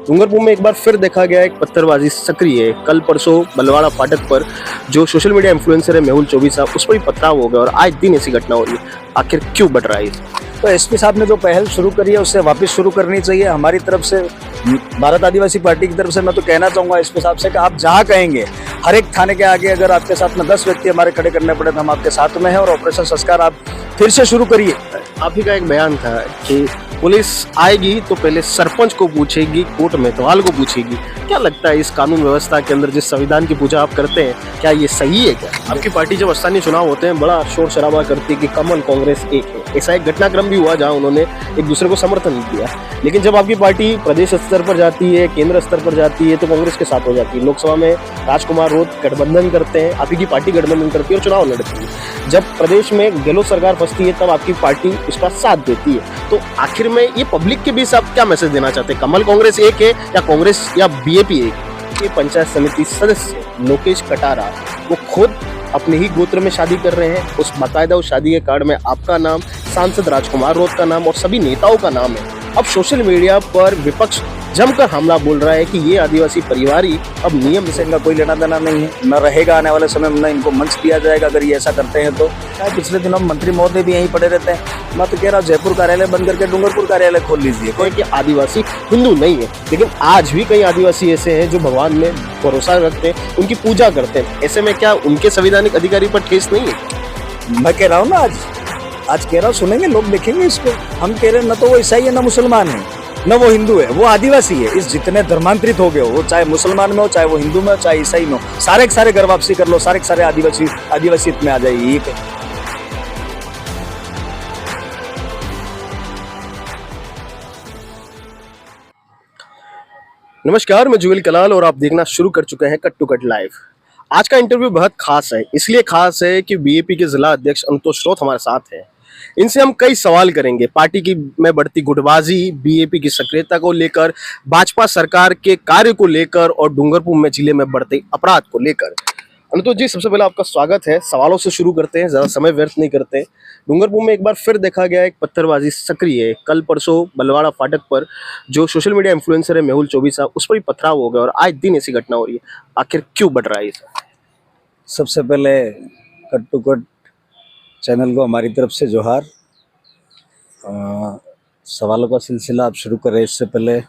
डूंगरपुर में एक बार फिर देखा गया एक पत्थरबाजी सक्रिय। कल परसों बलवाड़ा फाटक पर जो सोशल मीडिया इन्फ्लुएंसर है मेहुल चौबीसा, उस पर भी पथराव हो गया और आज दिन ऐसी घटना हो रही है। आखिर क्यों बढ़ रहा है ये? तो एसपी साहब ने जो पहल शुरू करी है उससे वापस शुरू करनी चाहिए। हमारी तरफ से, भारत आदिवासी पार्टी की तरफ से मैं तो कहना चाहूँगा एसपी साहब से कि आप जहाँ कहेंगे, हर एक थाने के आगे अगर आपके साथ में 10 व्यक्ति हमारे खड़े करने पड़े तो हम आपके साथ में हैं। और ऑपरेशन संस्कार आप फिर से शुरू करिए। आप ही का एक बयान था कि पुलिस आएगी तो पहले सरपंच को पूछेगी, कोर्ट मेतवाल को पूछेगी। क्या लगता है इस कानून व्यवस्था के अंदर जिस संविधान की पूजा आप करते हैं, क्या ये सही है? क्या आपकी पार्टी जब स्थानीय चुनाव होते हैं बड़ा शोर शराबा करती है कि कमल कांग्रेस एक है। ऐसा एक घटनाक्रम भी हुआ जहां उन्होंने एक दूसरे को समर्थन दिया, लेकिन जब आपकी पार्टी प्रदेश स्तर पर जाती है, केंद्र स्तर पर जाती है तो कांग्रेस के साथ हो जाती है। लोकसभा में राजकुमार रोत गठबंधन करते हैं, आप ही की पार्टी गठबंधन करती है और चुनाव लड़ती है। जब प्रदेश में गहलोत सरकार फंसती है तब आपकी पार्टी उसका साथ देती है। तो आखिर में ये पब्लिक के बीच आप क्या मैसेज देना चाहते हैं? कमल कांग्रेस एक है या कांग्रेस या बीएपी एक? ये पंचायत समिति सदस्य लोकेश कटारा वो खुद अपने ही गोत्र में शादी कर रहे हैं। उस बाकायदा उस शादी के कार्ड में आपका नाम, सांसद राजकुमार रोत का नाम और सभी नेताओं का नाम है। अब सोशल मीडिया पर विपक्ष जमकर हमला बोल रहा है कि ये आदिवासी परिवार ही अब नियम से इनका कोई लेना देना नहीं है, न रहेगा आने वाले समय में, न इनको मंच दिया जाएगा अगर ये ऐसा करते हैं तो। पिछले दिनों मंत्री महोदय भी यहीं पड़े रहते हैं। मैं तो कह रहा हूँ जयपुर कार्यालय बंद करके डूंगरपुर कार्यालय खोल लीजिए। कोई कि आदिवासी हिंदू नहीं है, लेकिन आज भी कई आदिवासी ऐसे हैं जो भगवान में भरोसा रखते हैं, उनकी पूजा करते हैं। ऐसे में क्या उनके संवैधानिक अधिकारी पर ठेस नहीं है? मैं कह रहा हूँ ना, आज कह रहा हूँ, सुनेंगे लोग, देखेंगे इसको। हम कह रहे हैं न तो वो ईसाई है, न मुसलमान है, न वो हिंदू है, वो आदिवासी है। इस जितने धर्मांतरित हो गए हो, चाहे मुसलमान में हो, चाहे वो हिंदू में हो, चाहे ईसाई में हो, सारे के सारे घर वापसी कर लो, सारे के सारे आदिवासियत में आ जाइए। नमस्कार, मैं जुएल कलाल और आप देखना शुरू कर चुके हैं कट टू कट लाइव। आज का इंटरव्यू बहुत खास है, इसलिए खास है कि बीएपी के जिला अध्यक्ष अंतोष रोत हमारे साथ हैं। इनसे हम कई सवाल करेंगे, पार्टी की में बढ़ती गुटबाजी, बीएपी की सक्रियता को लेकर, भाजपा सरकार के कार्य को लेकर और डूंगरपुर में जिले में बढ़ते अपराध को लेकर। अनुतोष जी, सबसे पहले आपका स्वागत है। सवालों से शुरू करते हैं, ज्यादा समय व्यर्थ नहीं करते। डूंगरपुर में एक बार फिर देखा गया एक पत्थरबाजी सक्रिय। कल परसों बलवाड़ा फाटक पर जो सोशल मीडिया इन्फ्लुएंसर है मेहुल चौबीसा, उस पर भी पथराव हो गया और आज दिन ऐसी घटना हो रही है। आखिर क्यों बढ़ रहा है ये? सबसे पहले कट टू कट चैनल को हमारी तरफ से जोहार। सवालों का सिलसिला आप शुरू करें इससे पहले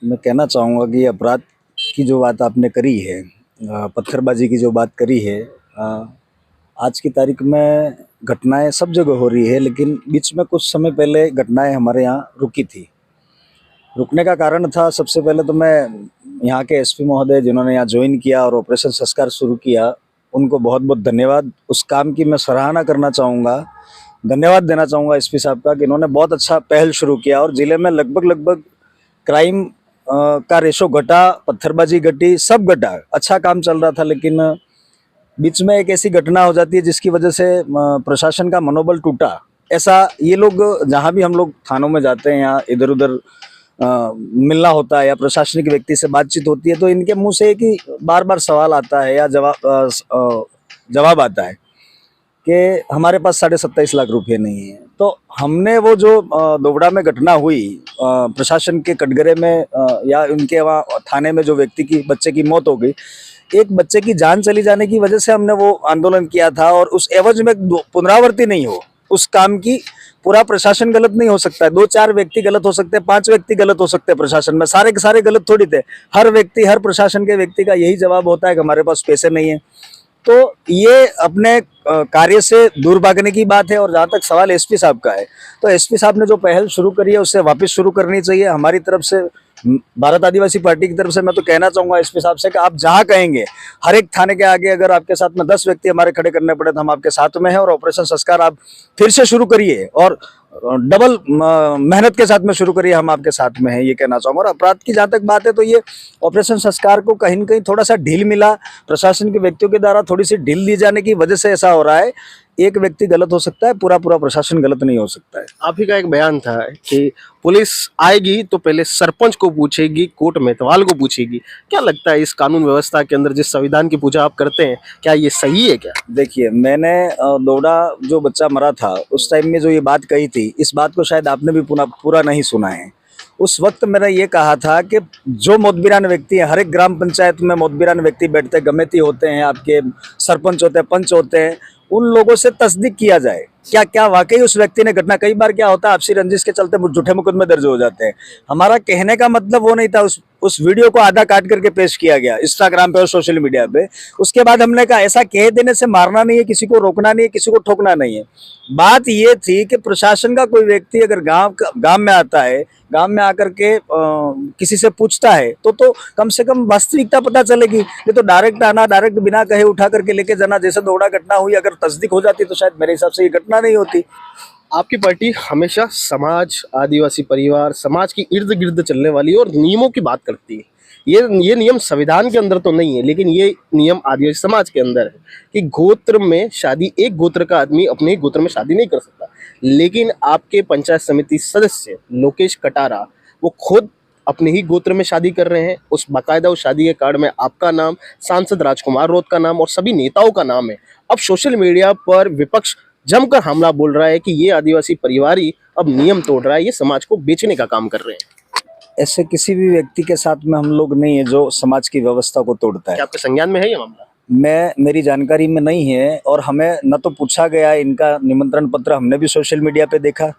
मैं कहना चाहूँगा कि अपराध की जो बात आपने करी है, पत्थरबाजी की जो बात करी है, आज की तारीख में घटनाएं सब जगह हो रही है, लेकिन बीच में कुछ समय पहले घटनाएं हमारे यहाँ रुकी थी। रुकने का कारण था, सबसे पहले तो मैं यहाँ के एसपी महोदय जिन्होंने यहाँ ज्वाइन किया और ऑपरेशन संस्कार शुरू किया, उनको बहुत बहुत धन्यवाद। उस काम की मैं सराहना करना चाहूँगा, धन्यवाद देना चाहूँगा एसपी साहब का कि इन्होंने बहुत अच्छा पहल शुरू किया और ज़िले में लगभग क्राइम का रेशो घटा, पत्थरबाजी घटी, सब घटा, अच्छा काम चल रहा था। लेकिन बीच में एक ऐसी घटना हो जाती है जिसकी वजह से प्रशासन का मनोबल टूटा। ऐसा ये लोग जहाँ भी हम लोग थानों में जाते हैं या इधर उधर मिलना होता है या प्रशासनिक व्यक्ति से बातचीत होती है तो इनके मुंह से एक ही बार बार सवाल आता है या जवाब आता है कि हमारे पास 27.5 लाख रुपए नहीं है। तो हमने वो जो दोबड़ा में घटना हुई, प्रशासन के कटघरे में या उनके वहाँ थाने में जो व्यक्ति की बच्चे की मौत हो गई, एक बच्चे की जान चली जाने की वजह से हमने वो आंदोलन किया था। और उस एवज में पुनरावृत्ति नहीं हो उस काम की, पूरा प्रशासन गलत नहीं हो सकता है, 2-4 व्यक्ति गलत हो सकते हैं, 5 व्यक्ति गलत हो सकते हैं प्रशासन में, सारे के सारे गलत थोड़ी थे। हर व्यक्ति, हर प्रशासन के व्यक्ति का यही जवाब होता है कि हमारे पास पैसे नहीं है। तो ये अपने कार्य से दूर भागने की बात है। और जहाँ तक सवाल एसपी साहब का है, तो एसपी साहब ने जो पहल शुरू करी है उससे वापस शुरू करनी चाहिए। हमारी तरफ से, भारत आदिवासी पार्टी की तरफ से मैं तो कहना चाहूँगा एसपी साहब से कि आप जहाँ कहेंगे, हर एक थाने के आगे अगर आपके साथ में 10 व्यक्ति हमारे खड़े करने पड़े तो हम आपके साथ में हैं। और ऑपरेशन संस्कार आप फिर से शुरू करिए और डबल मेहनत के साथ में शुरू करिए, हम आपके साथ में हैं, ये कहना चाहूँगा। और अपराध की जहाँ तक बात है तो ये ऑपरेशन संस्कार को कहीं न कहीं थोड़ा सा ढील मिला, प्रशासन के व्यक्तियों के द्वारा थोड़ी सी ढील दी जाने की वजह से ऐसा हो रहा है। एक व्यक्ति गलत हो सकता है, पूरा प्रशासन गलत नहीं हो सकता है। आप ही का एक बयान था कि पुलिस आएगी तो पहले सरपंच को पूछेगी, कोर्ट मेतवाल को पूछेगी। क्या लगता है इस कानून व्यवस्था के अंदर जिस संविधान की पूजा आप करते हैं, क्या ये सही है? क्या देखिए, मैंने दोबड़ा जो बच्चा मरा था उस टाइम में जो ये बात कही थी, इस बात को शायद आपने भी पूरा नहीं सुना है। उस वक्त मैंने ये कहा था कि जो मोतबिरान व्यक्ति हैं, हर एक ग्राम पंचायत में मोतबिरान व्यक्ति बैठते हैं, गमेती होते हैं, आपके सरपंच होते हैं, पंच होते हैं, उन लोगों से तस्दीक किया जाए क्या क्या वाकई उस व्यक्ति ने घटना। कई बार क्या होता है, आपसी रंजिश के चलते झूठे मुकदमे दर्ज हो जाते हैं। हमारा कहने का मतलब वो नहीं था, उस वीडियो को आधा काट करके पेश किया गया इंस्टाग्राम पे और सोशल मीडिया पे। उसके बाद हमने कहा ऐसा कह देने से मारना नहीं है, किसी को रोकना नहीं है, किसी को ठोकना नहीं है। बात ये थी कि प्रशासन का कोई व्यक्ति अगर गांव में आता है, गांव में आकर के किसी से पूछता है तो कम से कम वास्तविकता पता चलेगी। ये तो डायरेक्ट आना, डायरेक्ट बिना कहे उठा करके लेके जाना, जैसे दौड़ा घटना हुई, अगर तस्दीक हो जाती तो शायद मेरे हिसाब से ये घटना नहीं होती। आपकी पार्टी हमेशा समाज, आदिवासी परिवार, समाज की इर्द गिर्द चलने वाली और नियमों की बात करती है। ये नियम संविधान के अंदर तो नहीं है, लेकिन ये नियम आदिवासी समाज के अंदर है कि गोत्र में शादी, एक गोत्र का आदमी अपने गोत्र में शादी नहीं कर सकता। लेकिन आपके पंचायत समिति सदस्य लोकेश कटारा वो खुद अपने ही गोत्र में शादी कर रहे हैं। उस बाकायदा उस शादी के कार्ड में आपका नाम, सांसद राजकुमार रोत का नाम और सभी नेताओं का नाम है। अब सोशल मीडिया पर विपक्ष जमकर हमला बोल रहा है कि ये आदिवासी परिवार ही अब नियम तोड़ रहा है, ये समाज को बेचने का काम कर रहे हैं। ऐसे किसी भी व्यक्ति के साथ में हम लोग नहीं है जो समाज की व्यवस्था को तोड़ता है। क्या आपके संज्ञान में है ये मामला? मेरी जानकारी में नहीं है, और हमें न तो पूछा गया, इनका निमंत्रण पत्र हमने भी सोशल मीडिया पे देखा।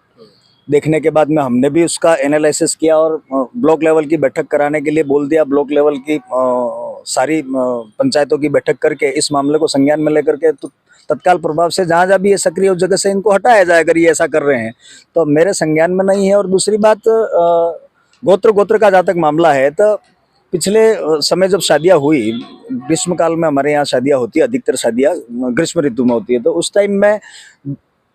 देखने के बाद में हमने भी उसका एनालिसिस किया और ब्लॉक लेवल की बैठक कराने के लिए बोल दिया। ब्लॉक लेवल की सारी पंचायतों की बैठक करके इस मामले को संज्ञान में लेकर के तो तत्काल प्रभाव से जहाँ भी ये सक्रिय उस जगह से इनको हटाया जाए, अगर ये ऐसा कर रहे हैं तो। मेरे संज्ञान में नहीं है। और दूसरी बात, गोत्र का जहाँ तक मामला है, तो पिछले समय जब शादियां हुई, ग्रीष्म काल में हमारे यहाँ शादियां होती है, अधिकतर शादियां ग्रीष्म ऋतु में होती है, तो उस टाइम में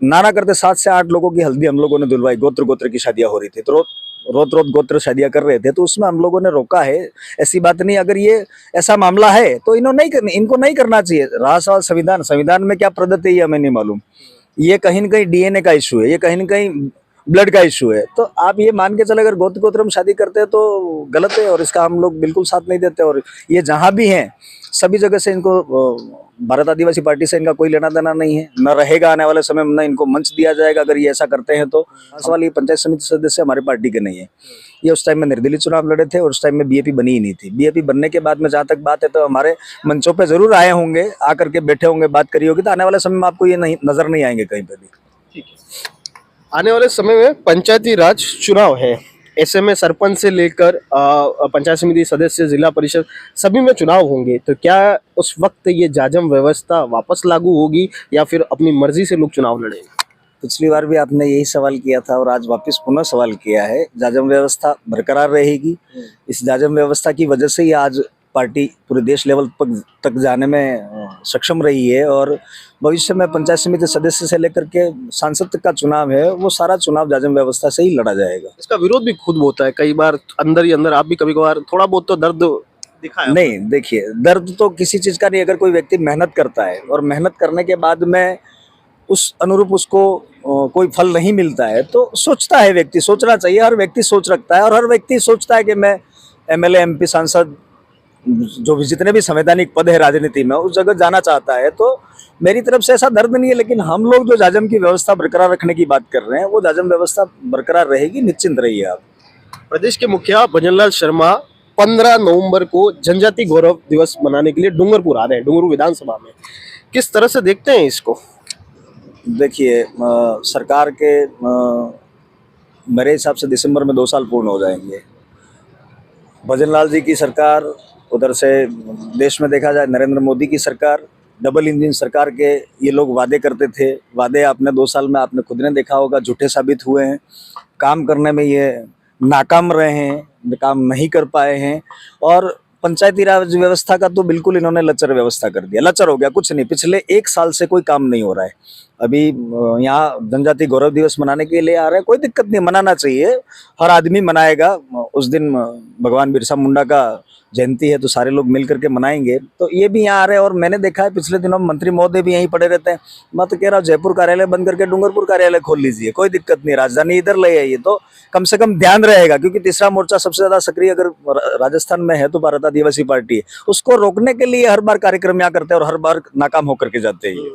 नाना करते 7 से 8 लोगों की हल्दी हम लोगों ने धुलवाई। गोत्र की शादियां हो रही थी, तो रोत गोत्र शादियां कर रहे थे, तो उसमें हम लोगों ने रोका है। ऐसी बात नहीं, अगर ये ऐसा मामला है तो इनको नहीं करना चाहिए। रहा सवाल संविधान में क्या प्रदत्त है ये हमें नहीं मालूम। ये कहीं न कहीं डीएनए का इशू है, ये कहीं न कहीं ब्लड का इशू है। तो आप ये मान के चले, अगर गोत्र में शादी करते हैं तो गलत है, और इसका हम लोग बिल्कुल साथ नहीं देते। और ये जहाँ भी हैं सभी जगह से इनको, भारत आदिवासी पार्टी से इनका कोई लेना देना नहीं है, न रहेगा आने वाले समय में, न इनको मंच दिया जाएगा अगर ये ऐसा करते हैं तो। सवाल ये पंचायत समिति सदस्य हमारे पार्टी के नहीं है। ये उस टाइम में निर्दलीय चुनाव लड़े थे और उस टाइम में बीएपी बनी ही नहीं थी। बीएपी बनने के बाद में जहाँ तक बात है, तो हमारे मंचों पर जरूर आए होंगे, आकर के बैठे होंगे, बात करी होगी, तो आने वाले समय में आपको ये नजर नहीं आएंगे कहीं पर भी। ठीक है। आने वाले समय में पंचायती राज चुनाव है, ऐसे में सरपंच से लेकर पंचायत समिति सदस्य, जिला परिषद, सभी में चुनाव होंगे, तो क्या उस वक्त ये जाजम व्यवस्था वापस लागू होगी या फिर अपनी मर्जी से लोग चुनाव लड़ेंगे? पिछली बार भी आपने यही सवाल किया था और आज वापस पुनः सवाल किया है। जाजम व्यवस्था बरकरार रहेगी। इस जाजम व्यवस्था की वजह से ही आज पार्टी पूरे देश लेवल तक जाने में सक्षम रही है, और भविष्य में पंचायत समिति सदस्य से लेकर के सांसद तक का चुनाव है, वो सारा चुनाव जाजम व्यवस्था से ही लड़ा जाएगा। इसका विरोध भी खुद होता है कई बार अंदर ही अंदर। आप भी कभी कभार थोड़ा बहुत तो दर्द दिखाया? नहीं, देखिए, दर्द तो किसी चीज का नहीं। अगर कोई व्यक्ति मेहनत करता है और मेहनत करने के बाद में उस अनुरूप उसको कोई फल नहीं मिलता है, तो सोचता है व्यक्ति, सोचना चाहिए। हर व्यक्ति सोच रखता है, और हर व्यक्ति सोचता है कि मैं एमएलए, एमपी, सांसद, जो भी जितने भी संवैधानिक पद है राजनीति में, उस जगह जाना चाहता है। तो मेरी तरफ से ऐसा दर्द नहीं है, लेकिन हम लोग जो जाजम की व्यवस्था बरकरार रखने की बात कर रहे हैं, वो जाजम व्यवस्था बरकरार रहेगी, निश्चिंत रहिए आप। प्रदेश के मुखिया भजनलाल शर्मा 15 नवंबर को जनजाति गौरव दिवस मनाने के लिए डूंगरपुर आ रहे हैं, डूंगरपुर विधानसभा में। किस तरह से देखते हैं इसको? देखिए, सरकार के मेरे हिसाब से दिसंबर में 2 साल पूर्ण हो जाएंगे। भजनलाल जी की सरकार, उधर से देश में देखा जाए नरेंद्र मोदी की सरकार, डबल इंजन सरकार के ये लोग वादे करते थे। वादे आपने 2 साल में आपने खुद ने देखा होगा झूठे साबित हुए हैं। काम करने में ये नाकाम रहे हैं, काम नहीं कर पाए हैं। और पंचायती राज व्यवस्था का तो बिल्कुल इन्होंने लचर व्यवस्था कर दिया। लचर हो गया, कुछ नहीं। पिछले 1 साल से कोई काम नहीं हो रहा है। अभी यहाँ जनजाति गौरव दिवस मनाने के लिए आ रहे हैं, कोई दिक्कत नहीं, मनाना चाहिए। हर आदमी मनाएगा। उस दिन भगवान बिरसा मुंडा का जयंती है, तो सारे लोग मिल करके मनाएंगे। तो ये भी यहाँ आ रहे हैं। और मैंने देखा है पिछले दिनों में मंत्री महोदय भी यहीं पड़े रहते हैं। मैं तो कह रहा हूँ जयपुर कार्यालय बंद करके डूंगरपुर कार्यालय खोल लीजिए, कोई दिक्कत नहीं। राजधानी इधर ले आइए, तो कम से कम ध्यान रहेगा। क्योंकि तीसरा मोर्चा सबसे ज्यादा सक्रिय अगर राजस्थान में है तो भारत आदिवासी पार्टी है। उसको रोकने के लिए हर बार कार्यक्रम यहाँ करते हैं और हर बार नाकाम होकर के जाते हैं।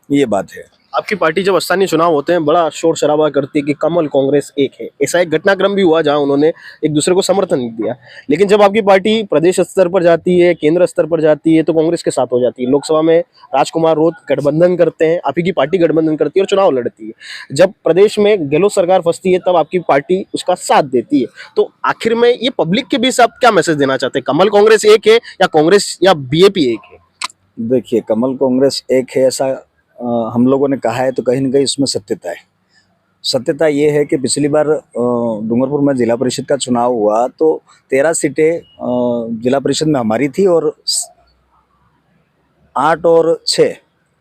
ये बात है। आपकी पार्टी जब स्थानीय चुनाव होते हैं बड़ा शोर शराबा करती है कि कमल कांग्रेस एक है, ऐसा एक घटनाक्रम भी हुआ जहां उन्होंने एक दूसरे को समर्थन दिया। लेकिन जब आपकी पार्टी प्रदेश स्तर पर जाती है, केंद्र स्तर पर जाती है, तो कांग्रेस के साथ हो जाती है। लोकसभा में राजकुमार रोत गठबंधन करते हैं, आप ही की पार्टी गठबंधन करती है और चुनाव लड़ती है। जब प्रदेश में गहलोत सरकार फंसती है तब आपकी पार्टी उसका साथ देती है। तो आखिर में ये पब्लिक के बीच आप क्या मैसेज देना चाहते हैं? कमल कांग्रेस एक है या कांग्रेस या बीएपी एक है? देखिए, कमल कांग्रेस एक है ऐसा हम लोगों ने कहा है, तो कहीं ना कहीं उसमें सत्यता है। सत्यता ये है कि पिछली बार डूंगरपुर में जिला परिषद का चुनाव हुआ तो 13 सीटें जिला परिषद में हमारी थी और 8 और 6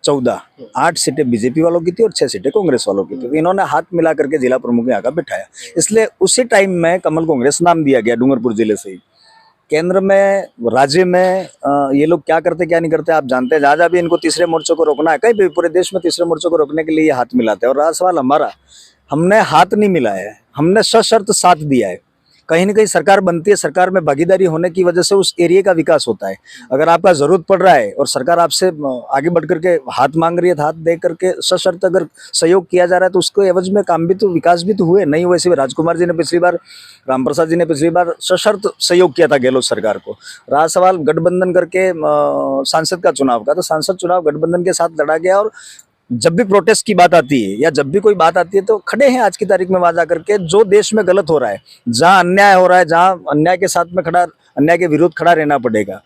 14 8 सीटें बीजेपी वालों की थी और 6 सीटें कांग्रेस वालों की थी। इन्होंने हाथ मिला करके जिला प्रमुख यहाँ का बिठाया, इसलिए उसी टाइम में कमल कांग्रेस नाम दिया गया डूंगरपुर जिले से ही। केंद्र में, राज्य में ये लोग क्या करते क्या नहीं करते आप जानते हैं। जहाँ भी इनको तीसरे मोर्चे को रोकना है, कहीं भी पूरे देश में तीसरे मोर्चे को रोकने के लिए ये हाथ मिलाते हैं। और रहा सवाल हमारा, हमने हाथ नहीं मिलाया है, हमने सशर्त साथ दिया है। कहीं ना कहीं सरकार बनती है, सरकार में भागीदारी होने की वजह से उस एरिया का विकास होता है। अगर आपका जरूरत पड़ रहा है और सरकार आपसे आगे बढ़ करके हाथ मांग रही है, तो हाथ दे करके सशर्त अगर सहयोग किया जा रहा है तो उसको एवज में काम भी तो, विकास भी तो हुए। नहीं हुए वैसे राजकुमार जी ने पिछली बार, रामप्रसाद जी ने पिछली बार सशर्त सहयोग किया था गहलोत सरकार को। रहा सवाल गठबंधन करके सांसद का चुनाव का, तो सांसद चुनाव गठबंधन के साथ लड़ा गया। और जब भी प्रोटेस्ट की बात आती है या जब भी कोई बात आती है तो खड़े हैं आज की तारीख में वहां जाकर के। जो देश में गलत हो रहा है, जहां अन्याय हो रहा है, जहां अन्याय के साथ में खड़ा, अन्याय के विरुद्ध खड़ा रहना पड़ेगा।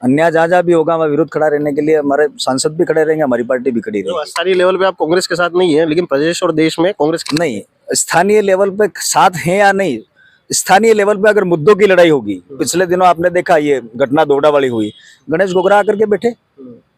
अन्याय जहां जहां भी होगा वहां विरुद्ध खड़ा रहने के लिए हमारे सांसद भी खड़े रहेंगे, हमारी पार्टी भी खड़ी तो रहेगी। स्थानीय लेवल पे आप कांग्रेस के साथ नहीं है, लेकिन प्रदेश और देश में कांग्रेस नहीं, स्थानीय लेवल पे साथ हैं या नहीं, स्थानीय लेवल पे अगर मुद्दों की लड़ाई होगी, पिछले दिनों आपने देखा ये घटना दोडा वाली हुई, गणेश गोगरा आकर के बैठे,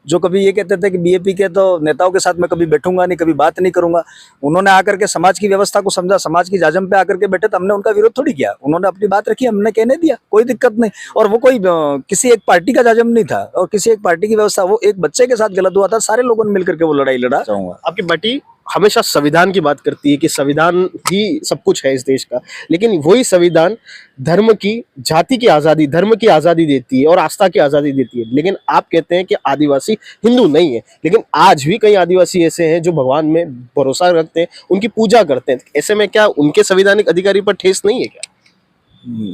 जो कभी ये कहते थे कि बीएपी के तो नेताओं के साथ मैं कभी बैठूंगा नहीं, कभी बात नहीं करूंगा, उन्होंने आकर के समाज की व्यवस्था को समझा, समाज की जाजम पे आकर के बैठे, तो हमने उनका विरोध थोड़ी किया। उन्होंने अपनी बात रखी, हमने कहने दिया, कोई दिक्कत नहीं। और वो कोई किसी एक पार्टी का जाजम नहीं था और किसी एक पार्टी की व्यवस्था, वो एक बच्चे के साथ गलत हुआ था, सारे लोगों ने मिलकर के वो लड़ाई लड़ा। चाहूंगा आपकी पार्टी हमेशा संविधान की बात करती है कि संविधान ही सब कुछ है इस देश का, लेकिन वही संविधान धर्म की, जाति की आजादी, धर्म की आजादी देती है और आस्था की आजादी देती है। लेकिन आप कहते हैं कि आदिवासी हिंदू नहीं है, लेकिन आज भी कई आदिवासी ऐसे हैं जो भगवान में भरोसा रखते हैं, उनकी पूजा करते हैं। ऐसे में क्या उनके संवैधानिक अधिकारी पर ठेस नहीं है क्या?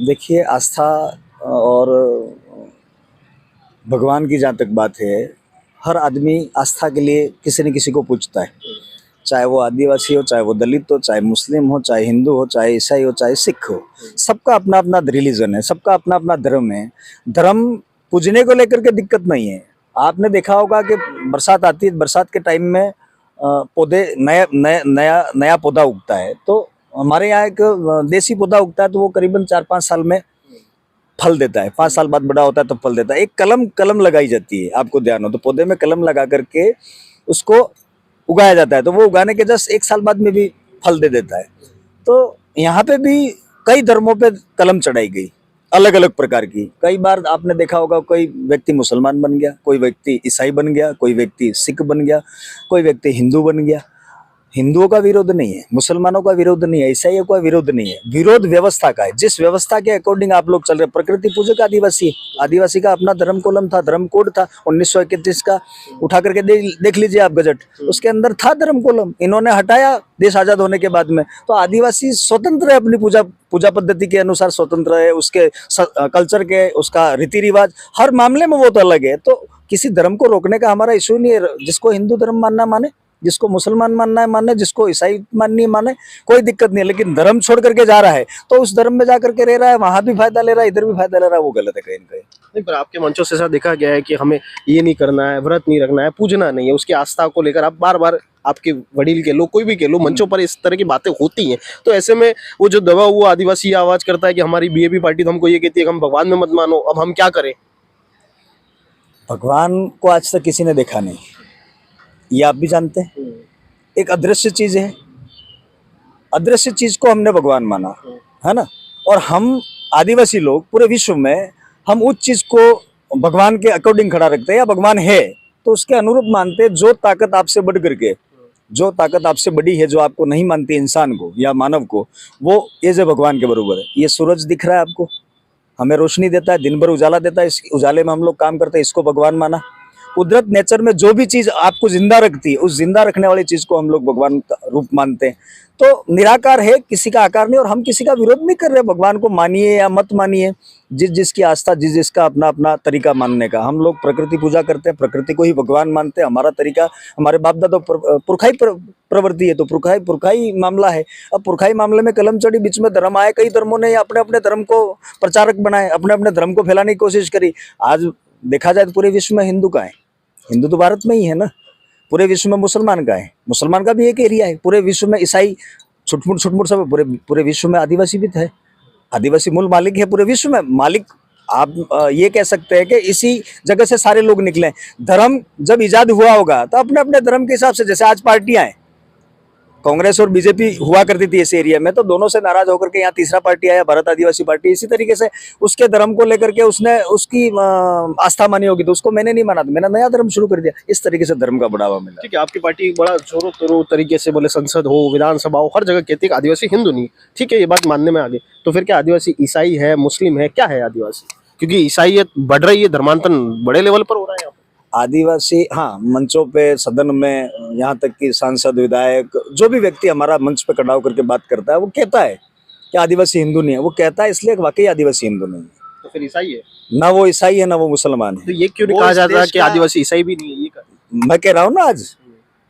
देखिए, आस्था और भगवान की जहाँ तक बात है, हर आदमी आस्था के लिए किसी न किसी को पूछता है, चाहे वो आदिवासी हो, चाहे वो दलित हो, चाहे मुस्लिम हो, चाहे हिंदू हो, चाहे ईसाई हो, चाहे सिख हो। सबका अपना अपना रिलीजन है, सबका अपना अपना धर्म है। धर्म पूजने को लेकर के दिक्कत नहीं है। आपने देखा होगा कि बरसात आती है, बरसात के टाइम में पौधे नया नया नया नया पौधा उगता है। तो हमारे यहाँ एक देसी पौधा उगता है, तो वो करीबन 4-5 साल में फल देता है, 5 साल बाद बड़ा होता है तो फल देता है। एक कलम लगाई जाती है, आपको ध्यान हो तो, पौधे में कलम लगा करके उसको उगाया जाता है, तो वो उगाने के जस्ट 1 साल बाद में भी फल दे देता है। तो यहाँ पे भी कई धर्मों पे कलम चढ़ाई गई, अलग अलग प्रकार की। कई बार आपने देखा होगा, कोई व्यक्ति मुसलमान बन गया, कोई व्यक्ति ईसाई बन गया, कोई व्यक्ति सिख बन गया, कोई व्यक्ति हिंदू बन गया। हिंदुओं का विरोध नहीं है, मुसलमानों का विरोध नहीं है, ईसाइयों का विरोध नहीं है, विरोध व्यवस्था का है। जिस व्यवस्था के अकॉर्डिंग आप लोग चल रहे, प्रकृति पूजक आदिवासी, आदिवासी का अपना धर्म कोलम था, धर्म कोड था 1931 का, उठा करके देख लीजिए आप गजट, उसके अंदर था धर्म कोलम। इन्होंने हटाया देश आजाद होने के बाद में। तो आदिवासी स्वतंत्र है, अपनी पूजा पद्धति के अनुसार स्वतंत्र है, उसके कल्चर के, उसका रीति रिवाज, हर मामले में वो तो अलग है। तो किसी धर्म को रोकने का हमारा इशू नहीं है। जिसको हिंदू धर्म मानना माने, जिसको मुसलमान मानना है माने, जिसको ईसाई माननी है माने, कोई दिक्कत नहीं है। लेकिन धर्म छोड़ करके जा रहा है तो उस धर्म में जा करके रह रहा है, वहां भी फायदा ले रहा है, इधर भी फायदा ले रहा है, वो गलत है कहीं ना कहीं। नहीं, पर आपके मंचों से ऐसा देखा गया है कि हमें ये नहीं करना है, व्रत नहीं रखना है, पूजना नहीं है, उसकी आस्था को लेकर आप बार बार, आपके वडील के लोग, कोई भी के लो, मंचों पर इस तरह की बातें होती हैं। तो ऐसे में वो जो दबा हुआ आदिवासी आवाज करता है कि हमारी बीएपी पार्टी तो हमको ये कहती है कि हम भगवान में मत मानो, अब हम क्या करें? भगवान को आज तक किसी ने देखा नहीं, ये आप भी जानते हैं। एक अदृश्य चीज है, अदृश्य चीज को हमने भगवान माना है ना। और हम आदिवासी लोग पूरे विश्व में हम उस चीज को भगवान के अकॉर्डिंग खड़ा रखते हैं, या भगवान है तो उसके अनुरूप मानते हैं। जो ताकत आपसे बढ़ करके, जो ताकत आपसे बड़ी है, जो आपको नहीं मानती इंसान को या मानव को, वो एज ए भगवान के बराबर है। ये सूरज दिख रहा है आपको, हमें रोशनी देता है, दिन भर उजाला देता है, इस उजाले में हम लोग काम करते हैं, इसको भगवान माना। कुदरत नेचर में जो भी चीज आपको जिंदा रखती है, उस जिंदा रखने वाली चीज को हम लोग भगवान का रूप मानते हैं। तो निराकार है, किसी का आकार नहीं, और हम किसी का विरोध नहीं कर रहे। भगवान को मानिए या मत मानिए, जिस जिसकी आस्था, जिस जिसका अपना अपना तरीका मानने का। हम लोग प्रकृति पूजा करते हैं, प्रकृति को ही भगवान मानते हैं। हमारा तरीका, हमारे बाप दादा पुरखाई प्रवृत्ति है, तो पुरखाई मामला है। अब पुरखाई मामले में कलम चढ़ी, बीच में धर्म आए, कई धर्मों ने अपने अपने धर्म को प्रचारक बनाए, अपने अपने धर्म को फैलाने की कोशिश करी। आज देखा जाए तो पूरे विश्व में हिंदू का है, हिंदू तो भारत में ही है ना। पूरे विश्व में मुसलमान का है, मुसलमान का भी एक एरिया है। पूरे विश्व में ईसाई छुटमुट सब है। पूरे विश्व में आदिवासी भी है, आदिवासी मूल मालिक है पूरे विश्व में। मालिक आप ये कह सकते हैं कि इसी जगह से सारे लोग निकले। धर्म जब इजाद हुआ होगा तो अपने अपने धर्म के हिसाब से, जैसे आज पार्टियां हैं, कांग्रेस और बीजेपी हुआ करती थी इस एरिया में, तो दोनों से नाराज होकर के यहाँ तीसरा पार्टी आया, भारत आदिवासी पार्टी। इसी तरीके से उसके धर्म को लेकर के उसने उसकी आस्था मानी होगी, तो उसको मैंने नहीं माना, तो मैंने नया धर्म शुरू कर दिया। इस तरीके से धर्म का बढ़ावा मिला। ठीक है, आपकी पार्टी बड़ा जोरों तोरों तरीके से बोले, संसद हो, विधानसभा हो, हर जगह कहती है कि आदिवासी हिंदू नहीं। ठीक है, ये बात मानने में आगे, तो फिर क्या आदिवासी ईसाई है, मुस्लिम है, क्या है आदिवासी? क्योंकि ईसाईयत बढ़ रही है, धर्मांतरण बड़े लेवल पर हो रहा है यहाँ पर। आदिवासी, हाँ, मंचों पे, सदन में, यहाँ तक कि सांसद, विधायक, जो भी व्यक्ति हमारा मंच पे खड़ा होकर के बात करता है, वो कहता है कि आदिवासी हिंदू नहीं है। वो कहता है इसलिए वाकई आदिवासी हिंदू नहीं है। तो फिर ईसाई है ना, वो ईसाई है ना वो मुसलमान है। तो ये क्यों नहीं कहा जाता कि आदिवासी ईसाई भी नहीं है? ये मैं कह रहा हूँ ना,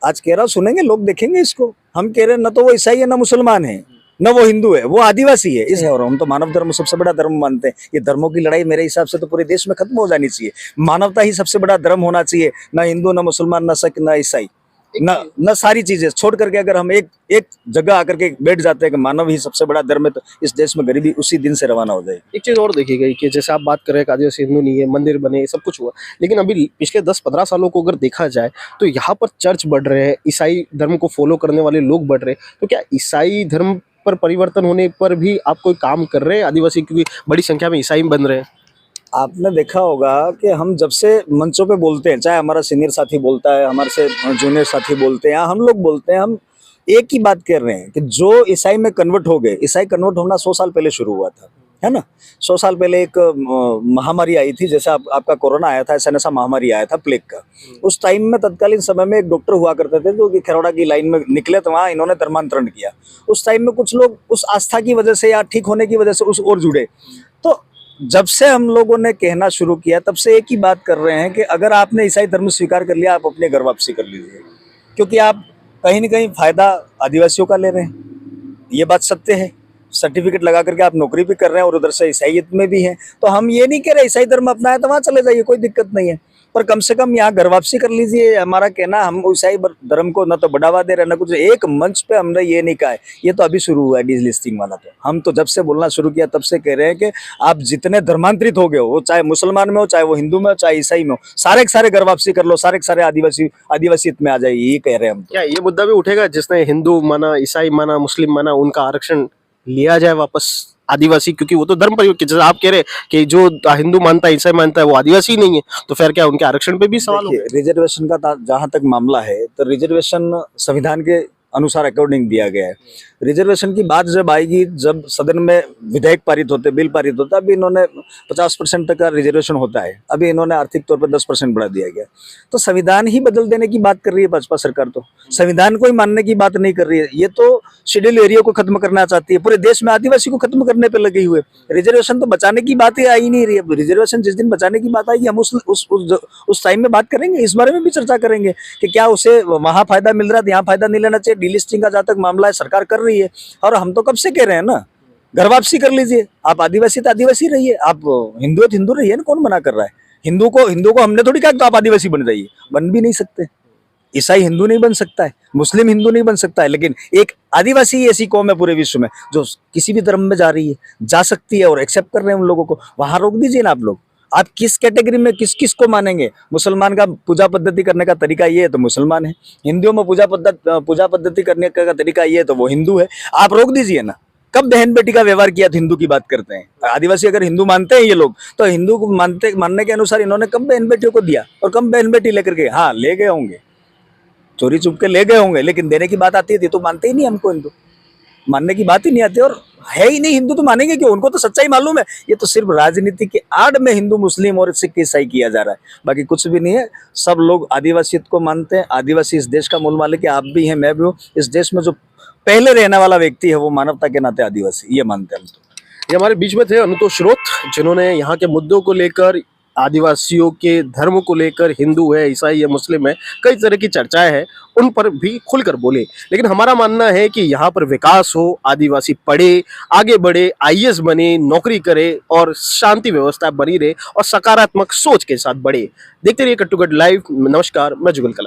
आज कह रहा हूँ, सुनेंगे लोग, देखेंगे इसको। हम कह रहे हैं ना तो वो ईसाई है ना मुसलमान है न वो हिंदू है, वो आदिवासी है। इस और हम तो मानव धर्म सबसे बड़ा धर्म मानते हैं। ये धर्मों की लड़ाई मेरे हिसाब से तो पूरे देश में खत्म हो जानी चाहिए। मानवता ही सबसे बड़ा धर्म होना चाहिए, ना हिंदू, ना मुसलमान, ना सिख, ना ईसाई, न सारी चीजें छोड़ करके अगर हम एक जगह आकर के बैठ जाते हैं कि मानव ही सबसे बड़ा धर्म है, तो इस देश में गरीबी उसी दिन से रवाना हो जाएगी। एक चीज और देखी गई कि जैसे आप बात कर रहे हैं कि आदिवासी हिंदू नहीं है, मंदिर बने, सब कुछ हुआ, लेकिन अभी पिछले 10-15 सालों को अगर देखा जाए तो यहाँ पर चर्च बढ़ रहे हैं, ईसाई धर्म को फॉलो करने वाले लोग बढ़ रहे हैं। तो क्या ईसाई धर्म पर परिवर्तन होने पर भी आप कोई काम कर रहे हैं आदिवासी, क्योंकि बड़ी संख्या में ईसाई बन रहे हैं? आपने देखा होगा कि हम जब से मंचों पे बोलते हैं, चाहे हमारा सीनियर साथी बोलता है, हमारे से जूनियर साथी बोलते हैं, हम लोग बोलते हैं, हम एक ही बात कर रहे हैं कि जो ईसाई में कन्वर्ट हो गए, ईसाई कन्वर्ट होना 100 साल पहले शुरू हुआ था, है ना। 100 साल पहले एक महामारी आई थी, जैसे आपका कोरोना आया था, ऐसा महामारी आया था प्लेग का। उस टाइम में तत्कालीन समय में एक डॉक्टर हुआ करते थे जो कि खरोड़ा की लाइन में निकले, तो वहाँ इन्होंने धर्मांतरण किया। उस टाइम में कुछ लोग उस आस्था की वजह से या ठीक होने की वजह से उस ओर जुड़े। तो जब से हम लोगों ने कहना शुरू किया, तब से एक ही बात कर रहे हैं कि अगर आपने ईसाई धर्म स्वीकार कर लिया, आप अपने घर वापसी कर लीजिए, क्योंकि आप कहीं न कहीं फायदा आदिवासियों का ले रहे हैं। ये बात सत्य है। सर्टिफिकेट लगा करके आप नौकरी भी कर रहे हैं और उधर से ईसाईयत में भी हैं। तो हम ये नहीं कह रहे ईसाई धर्म अपनाए तो वहाँ चले जाइए, कोई दिक्कत नहीं है, पर कम से कम यहाँ घर वापसी कर लीजिए। हमारा कहना, हम ईसाई धर्म को न तो बढ़ावा दे रहे, न कुछ। एक मंच पे हमने ये नहीं कहा है, ये तो अभी शुरू हुआ है डिलिस्टिंग वाला। तो हम तो जब से बोलना शुरू किया तब से कह रहे हैं कि आप जितने धर्मांतरित हो गए हो, वो चाहे मुसलमान में हो, चाहे वो हिंदू में हो, चाहे ईसाई में हो, सारे के सारे घर वापसी कर लो, सारे के सारे आदिवासियत में आ जाइए, ये कह रहे हैं हम। क्या ये मुद्दा भी उठेगा जिसने हिंदू माना, ईसाई माना, मुस्लिम माना, उनका आरक्षण लिया जाए वापस आदिवासी? क्योंकि वो तो धर्म परिवर्तन, जैसे आप कह रहे कि जो हिंदू मानता है, ईसाई मानता है, वो आदिवासी नहीं है, तो फिर क्या उनके आरक्षण पे भी सवाल होगा? रिजर्वेशन का जहां तक मामला है, तो रिजर्वेशन संविधान के अनुसार अकॉर्डिंग दिया गया है। रिजर्वेशन की बात जब आएगी, जब सदन में विधेयक पारित होते, बिल पारित होता है, अभी इन्होंने 50% तक का रिजर्वेशन होता है, अभी इन्होंने आर्थिक तौर पर 10% बढ़ा दिया गया। तो संविधान ही बदल देने की बात कर रही है भाजपा सरकार, तो संविधान को ही मानने की बात नहीं कर रही है। ये तो शेड्यूल एरिया को खत्म करना चाहती है, पूरे देश में आदिवासी को खत्म करने पर लगे हुए। रिजर्वेशन तो बचाने की बात ही आई नहीं रही है। रिजर्वेशन जिस दिन बचाने की बात आएगी, हम उस टाइम में बात करेंगे, इस बारे में भी चर्चा करेंगे कि क्या उसे वहां फायदा मिल रहा है, यहाँ फायदा नहीं लेना चाहिए। डीलिस्टिंग का जहां तक मामला है, सरकार कर रही है, और हम तो कब से कह रहे हैं ना, घर वापसी कर लीजिए। आप आदिवासी तो आदिवासी रहिए, आप हिंदू है तो हिंदू रहिए ना, कौन मना कर रहा है? हिंदू को हमने थोड़ी कहा तो आप आदिवासी बन जाइए, बन भी नहीं सकते। ईसाई हिंदू नहीं बन सकता है, मुस्लिम हिंदू नहीं बन सकता है, लेकिन एक आदिवासी ऐसी कौम है पूरे विश्व में जो किसी भी धर्म में जा रही है, जा सकती है, और एक्सेप्ट कर रहे हैं उन लोगों को। वहां रोक दीजिए ना आप लोग। आप किस कैटेगरी में किस को मानेंगे? मुसलमान का पूजा पद्धति करने का तरीका ये है तो मुसलमान है, हिंदुओं में पूजा पद्धति करने का तरीका ये है तो वो हिंदू है। आप रोक दीजिए ना। कब बहन बेटी का व्यवहार किया तो हिंदू की बात करते हैं? आदिवासी अगर हिंदू मानते हैं ये लोग, तो हिंदू को मानने के अनुसार इन्होंने कब बहन बेटियों को दिया, और कब बहन बेटी लेकर के? हाँ, ले गए होंगे, चोरी चुप के ले गए होंगे, लेकिन देने की बात आती है तो मानते ही नहीं हमको हिंदू। मानने की बात ही नहीं आती। और है ही नहीं, हिंदू तो मानेंगे क्यों, उनको तो सच्चाई मालूम है। ये तो सिर्फ राजनीति के आड़ में हिंदू मुस्लिम और सिख ईसाई किया जा रहा है, बाकी कुछ भी नहीं है। सब लोग आदिवासियत को मानते हैं। आदिवासी इस देश का मूल मालिक है, आप भी हैं, मैं भी हूँ। इस देश में जो पहले रहने वाला व्यक्ति है वो मानवता के नाते आदिवासी, ये मानते हैं हम तो। ये हमारे बीच में थे अनुतोष श्रोत, जिन्होंने यहाँ के मुद्दों को लेकर, आदिवासियों के धर्म को लेकर, हिंदू है, ईसाई है, मुस्लिम है, कई तरह की चर्चाएं हैं, उन पर भी खुलकर बोले। लेकिन हमारा मानना है कि यहाँ पर विकास हो, आदिवासी पढ़े, आगे बढ़े, आईएएस बने, नौकरी करे और शांति व्यवस्था बनी रहे और सकारात्मक सोच के साथ बढ़े। देखते रहिए कट टू कट लाइव। नमस्कार, मैं जुगल कला।